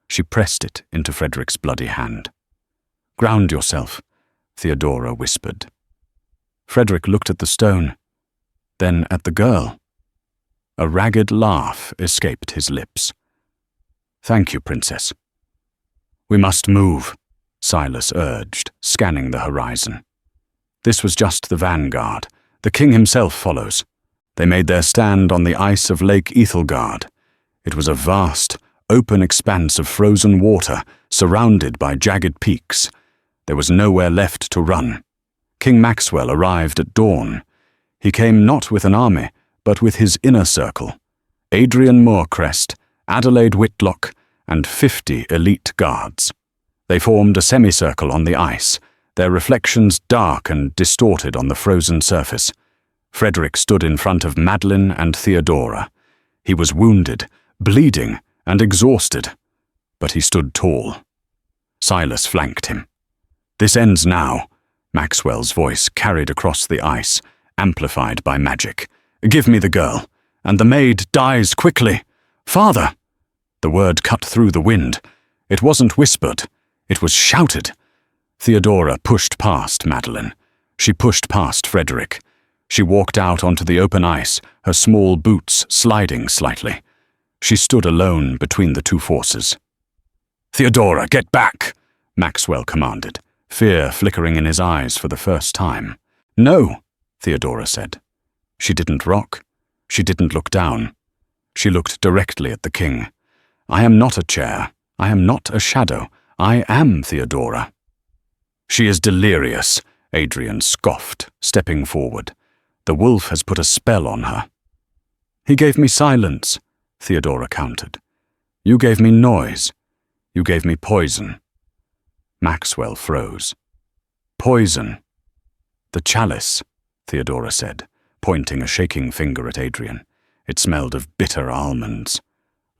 She pressed it into Frederick's bloody hand. "Ground yourself," Theodora whispered. Frederick looked at the stone, then at the girl. A ragged laugh escaped his lips. "Thank you, Princess." "We must move," Silas urged, scanning the horizon. This was just the vanguard. The king himself follows. They made their stand on the ice of Lake Ethelgard. It was a vast, open expanse of frozen water, surrounded by jagged peaks. There was nowhere left to run. King Maxwell arrived at dawn. He came not with an army, but with his inner circle. Adrian Moorcrest, Adelaide Whitlock, and 50 elite guards. They formed a semicircle on the ice, their reflections dark and distorted on the frozen surface. Frederick stood in front of Madeline and Theodora. He was wounded, bleeding, and exhausted, but he stood tall. Silas flanked him. "This ends now," Maxwell's voice carried across the ice, amplified by magic. "Give me the girl, and the maid dies quickly. Father!" The word cut through the wind. It wasn't whispered. It was shouted. Theodora pushed past Madeline. She pushed past Frederick. She walked out onto the open ice, her small boots sliding slightly. She stood alone between the two forces. "Theodora, get back!" Maxwell commanded, fear flickering in his eyes for the first time. "No," Theodora said. She didn't rock. She didn't look down. She looked directly at the king. "I am not a chair. I am not a shadow. I am Theodora." "She is delirious," Adrian scoffed, stepping forward. "The wolf has put a spell on her." "He gave me silence," Theodora countered. "You gave me noise. You gave me poison." Maxwell froze. "Poison." "The chalice," Theodora said, pointing a shaking finger at Adrian. It smelled of bitter almonds,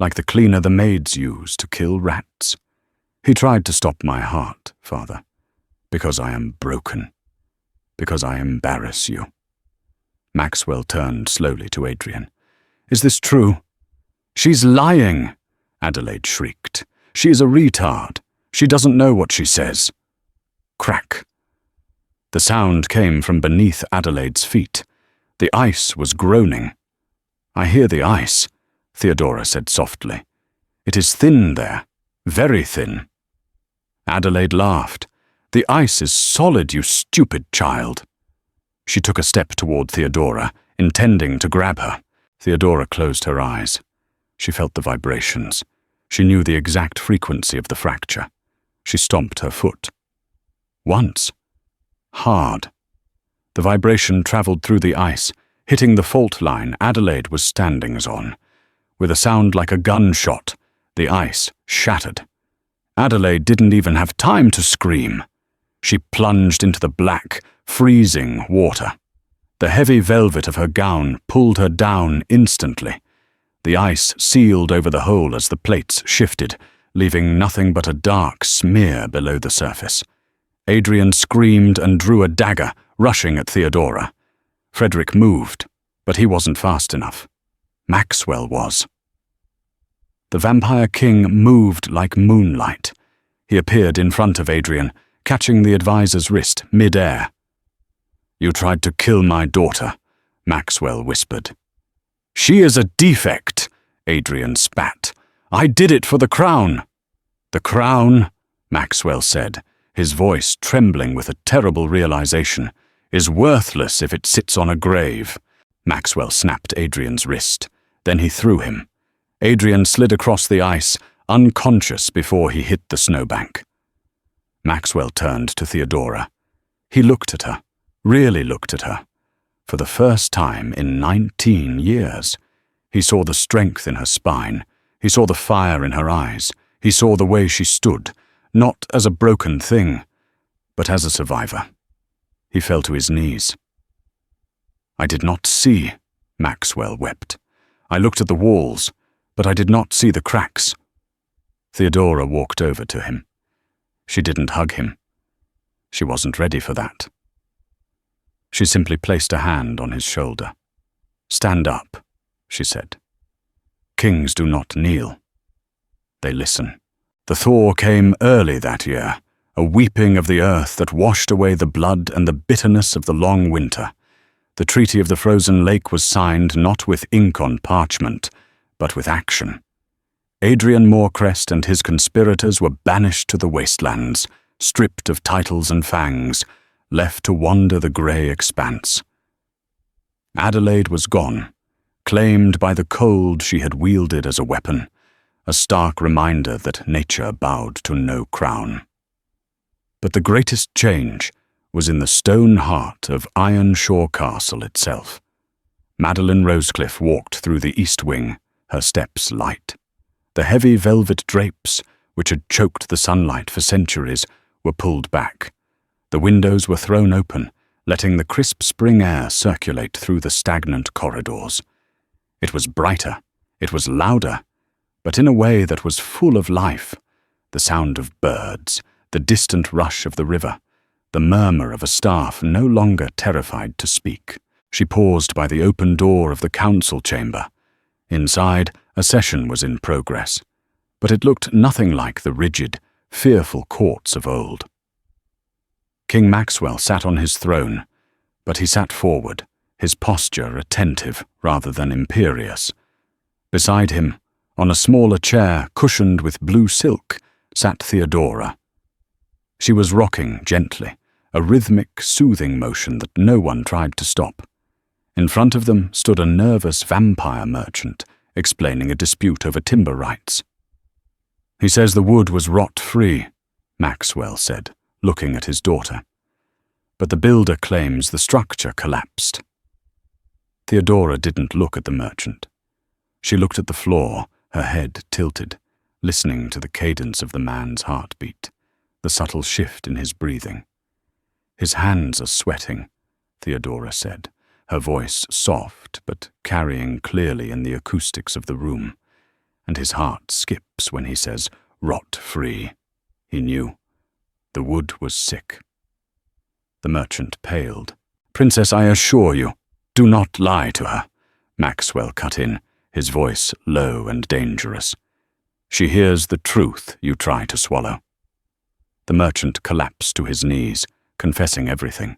like the cleaner the maids use to kill rats. "He tried to stop my heart, Father, because I am broken, because I embarrass you." Maxwell turned slowly to Adrian. "Is this true?" "She's lying," Adelaide shrieked. "She is a retard. She doesn't know what she says." Crack. The sound came from beneath Adelaide's feet. The ice was groaning. "I hear the ice," Theodora said softly. "It is thin there, very thin." Adelaide laughed. "The ice is solid, you stupid child." She took a step toward Theodora, intending to grab her. Theodora closed her eyes. She felt the vibrations. She knew the exact frequency of the fracture. She stomped her foot. Once. Hard. The vibration traveled through the ice, hitting the fault line Adelaide was standing on. With a sound like a gunshot, the ice shattered. Adelaide didn't even have time to scream. She plunged into the black, freezing water. The heavy velvet of her gown pulled her down instantly. The ice sealed over the hole as the plates shifted, leaving nothing but a dark smear below the surface. Adrian screamed and drew a dagger, rushing at Theodora. Frederick moved, but he wasn't fast enough. Maxwell was. The Vampire King moved like moonlight. He appeared in front of Adrian, catching the advisor's wrist mid-air. "You tried to kill my daughter," Maxwell whispered. "She is a defect," Adrian spat. "I did it for the crown." "The crown," Maxwell said, his voice trembling with a terrible realization, "is worthless if it sits on a grave." Maxwell snapped Adrian's wrist. Then he threw him. Adrian slid across the ice, unconscious before he hit the snowbank. Maxwell turned to Theodora. He looked at her, really looked at her. For the first time in 19 years, he saw the strength in her spine. He saw the fire in her eyes. He saw the way she stood, not as a broken thing, but as a survivor. He fell to his knees. "I did not see," Maxwell wept. "I looked at the walls, but I did not see the cracks." Theodora walked over to him. She didn't hug him. She wasn't ready for that. She simply placed a hand on his shoulder. "Stand up," she said. "Kings do not kneel. They listen." The thaw came early that year, a weeping of the earth that washed away the blood and the bitterness of the long winter. The Treaty of the Frozen Lake was signed not with ink on parchment, but with action. Adrian Morecrest and his conspirators were banished to the wastelands, stripped of titles and fangs, left to wander the grey expanse. Adelaide was gone, claimed by the cold she had wielded as a weapon, a stark reminder that nature bowed to no crown. But the greatest change was in the stone heart of Ironshaw Castle itself. Madeline Rosecliffe walked through the east wing, her steps light. The heavy velvet drapes, which had choked the sunlight for centuries, were pulled back. The windows were thrown open, letting the crisp spring air circulate through the stagnant corridors. It was brighter, it was louder, but in a way that was full of life. The sound of birds, the distant rush of the river, the murmur of a staff no longer terrified to speak. She paused by the open door of the council chamber. Inside, a session was in progress, but it looked nothing like the rigid, fearful courts of old. King Maxwell sat on his throne, but he sat forward, his posture attentive rather than imperious. Beside him, on a smaller chair cushioned with blue silk, sat Theodora. She was rocking gently, a rhythmic, soothing motion that no one tried to stop. In front of them stood a nervous vampire merchant, explaining a dispute over timber rights. "He says the wood was rot-free," Maxwell said, looking at his daughter. "But the builder claims the structure collapsed." Theodora didn't look at the merchant. She looked at the floor, her head tilted, listening to the cadence of the man's heartbeat, the subtle shift in his breathing. "His hands are sweating," Theodora said, her voice soft but carrying clearly in the acoustics of the room. "And his heart skips when he says, 'rot-free.'" He knew. The wood was sick. The merchant paled. "Princess, I assure you, do not lie to her," Maxwell cut in, his voice low and dangerous. "She hears the truth you try to swallow." The merchant collapsed to his knees, confessing everything.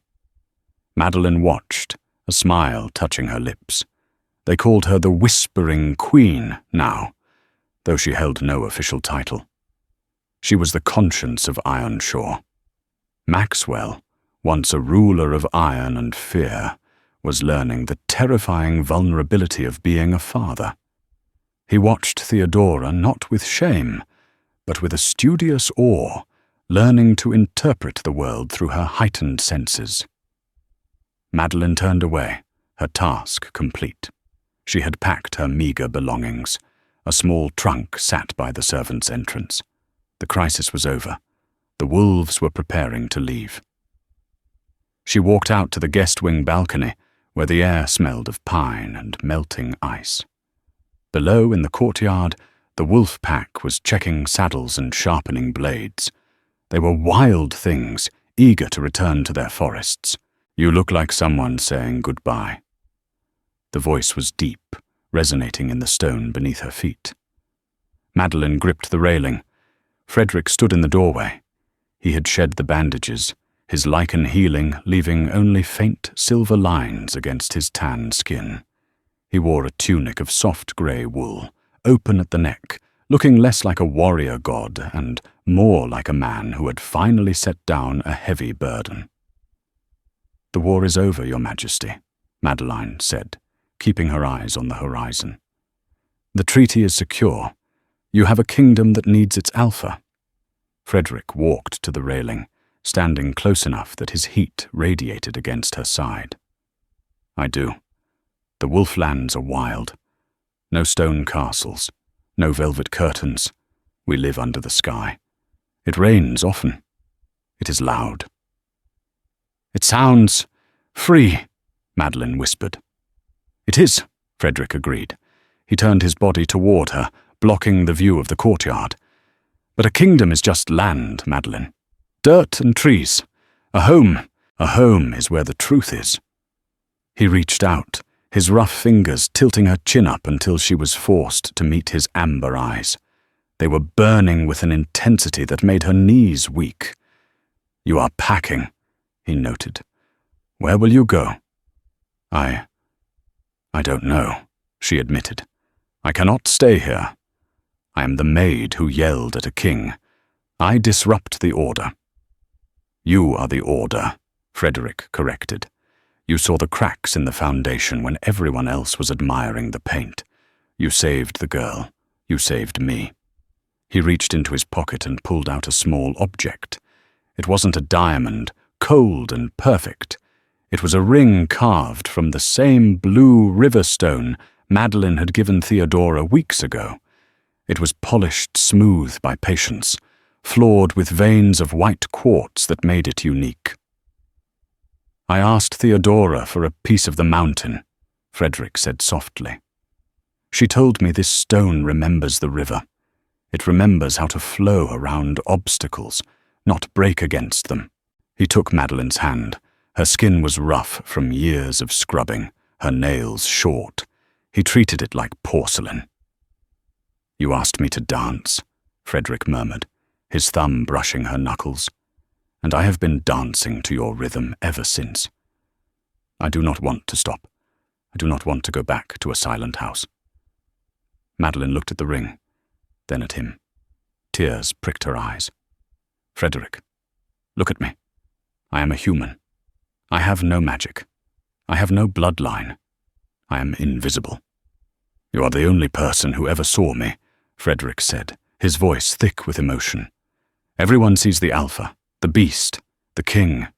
Madeline watched, a smile touching her lips. They called her the Whispering Queen now, though she held no official title. She was the conscience of Ironshaw. Maxwell, once a ruler of iron and fear, was learning the terrifying vulnerability of being a father. He watched Theodora not with shame, but with a studious awe, learning to interpret the world through her heightened senses. Madeline turned away, her task complete. She had packed her meager belongings. A small trunk sat by the servants' entrance. The crisis was over. The wolves were preparing to leave. She walked out to the guest wing balcony, where the air smelled of pine and melting ice. Below, in the courtyard, the wolf pack was checking saddles and sharpening blades. They were wild things, eager to return to their forests. "You look like someone saying goodbye." The voice was deep, resonating in the stone beneath her feet. Madeline gripped the railing. Frederick stood in the doorway. He had shed the bandages, his lichen healing leaving only faint silver lines against his tan skin. He wore a tunic of soft grey wool, open at the neck, looking less like a warrior god and more like a man who had finally set down a heavy burden. "The war is over, Your Majesty," Madeline said, keeping her eyes on the horizon. "The treaty is secure. You have a kingdom that needs its alpha." Frederick walked to the railing, standing close enough that his heat radiated against her side. "I do. The wolflands are wild. No stone castles, no velvet curtains. We live under the sky. It rains often. It is loud." "It sounds free," Madeline whispered. "It is," Frederick agreed. He turned his body toward her, blocking the view of the courtyard. "But a kingdom is just land, Madeline. Dirt and trees. A home is where the truth is." He reached out, his rough fingers tilting her chin up until she was forced to meet his amber eyes. They were burning with an intensity that made her knees weak. "You are packing," he noted. "Where will you go?" I don't know," she admitted. "I cannot stay here. I am the maid who yelled at a king. I disrupt the order." "You are the order," Frederick corrected. "You saw the cracks in the foundation when everyone else was admiring the paint. You saved the girl. You saved me." He reached into his pocket and pulled out a small object. It wasn't a diamond, cold and perfect. It was a ring carved from the same blue river stone Madeline had given Theodora weeks ago. It was polished smooth by patience, floored with veins of white quartz that made it unique. "I asked Theodora for a piece of the mountain," Frederick said softly. "She told me this stone remembers the river. It remembers how to flow around obstacles, not break against them." He took Madeline's hand. Her skin was rough from years of scrubbing, her nails short. He treated it like porcelain. "You asked me to dance," Frederick murmured, his thumb brushing her knuckles. and I have been dancing to your rhythm ever since. I do not want to stop. I do not want to go back to a silent house." Madeline looked at the ring, then at him. Tears pricked her eyes. "Frederick, look at me. I am a human. I have no magic. I have no bloodline. I am invisible." "You are the only person who ever saw me," Frederick said, his voice thick with emotion. "Everyone sees the alpha, the beast, the king.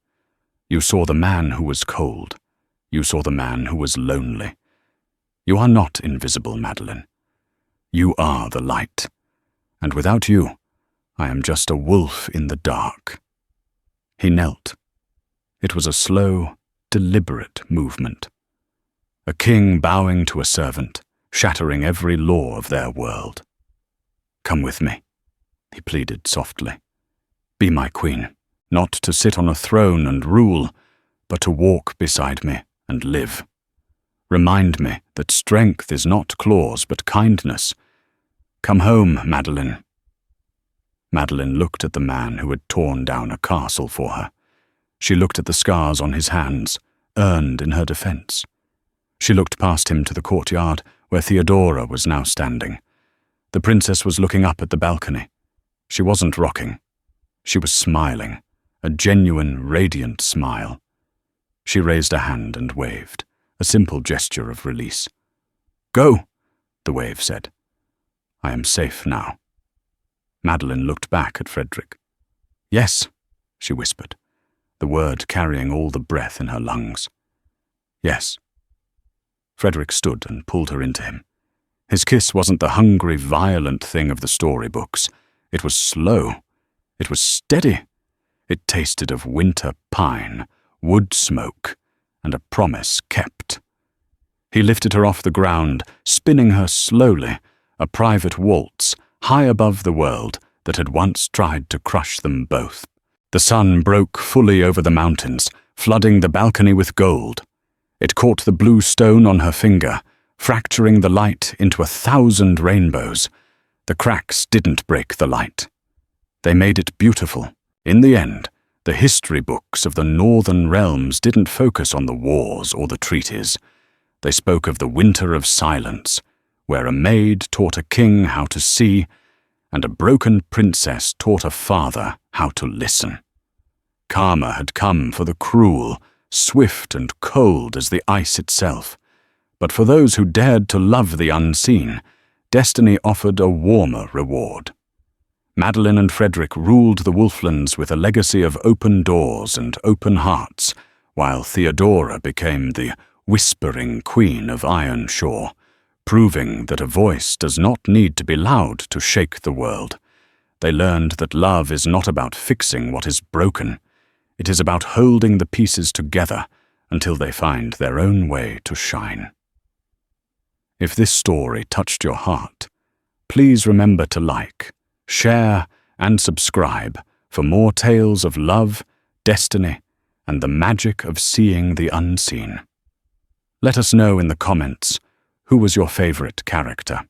You saw the man who was cold. You saw the man who was lonely. You are not invisible, Madeline. You are the light. And without you, I am just a wolf in the dark." He knelt. It was a slow, deliberate movement. A king bowing to a servant, shattering every law of their world. "Come with me," he pleaded softly. "Be my queen, not to sit on a throne and rule, but to walk beside me and live. Remind me that strength is not claws but kindness. Come home, Madeline." Madeline looked at the man who had torn down a castle for her. She looked at the scars on his hands, earned in her defense. She looked past him to the courtyard, where Theodora was now standing. The princess was looking up at the balcony. She wasn't rocking. She was smiling, a genuine, radiant smile. She raised a hand and waved, a simple gesture of release. "Go," the wave said. "I am safe now." Madeline looked back at Frederick. "Yes," she whispered, the word carrying all the breath in her lungs. "Yes." Frederick stood and pulled her into him. His kiss wasn't the hungry, violent thing of the storybooks. It was slow. It was steady. It tasted of winter pine, wood smoke, and a promise kept. He lifted her off the ground, spinning her slowly, a private waltz, high above the world that had once tried to crush them both. The sun broke fully over the mountains, flooding the balcony with gold. It caught the blue stone on her finger, fracturing the light into 1,000 rainbows. The cracks didn't break the light. They made it beautiful. In the end, the history books of the northern realms didn't focus on the wars or the treaties. They spoke of the winter of silence, where a maid taught a king how to see, and a broken princess taught a father how to listen. Karma had come for the cruel, swift and cold as the ice itself. But for those who dared to love the unseen, destiny offered a warmer reward. Madeline and Frederick ruled the Wolflands with a legacy of open doors and open hearts, while Theodora became the whispering queen of Ironshore, proving that a voice does not need to be loud to shake the world. They learned that love is not about fixing what is broken. It is about holding the pieces together until they find their own way to shine. If this story touched your heart, please remember to like, share, and subscribe for more tales of love, destiny, and the magic of seeing the unseen. Let us know in the comments who was your favorite character.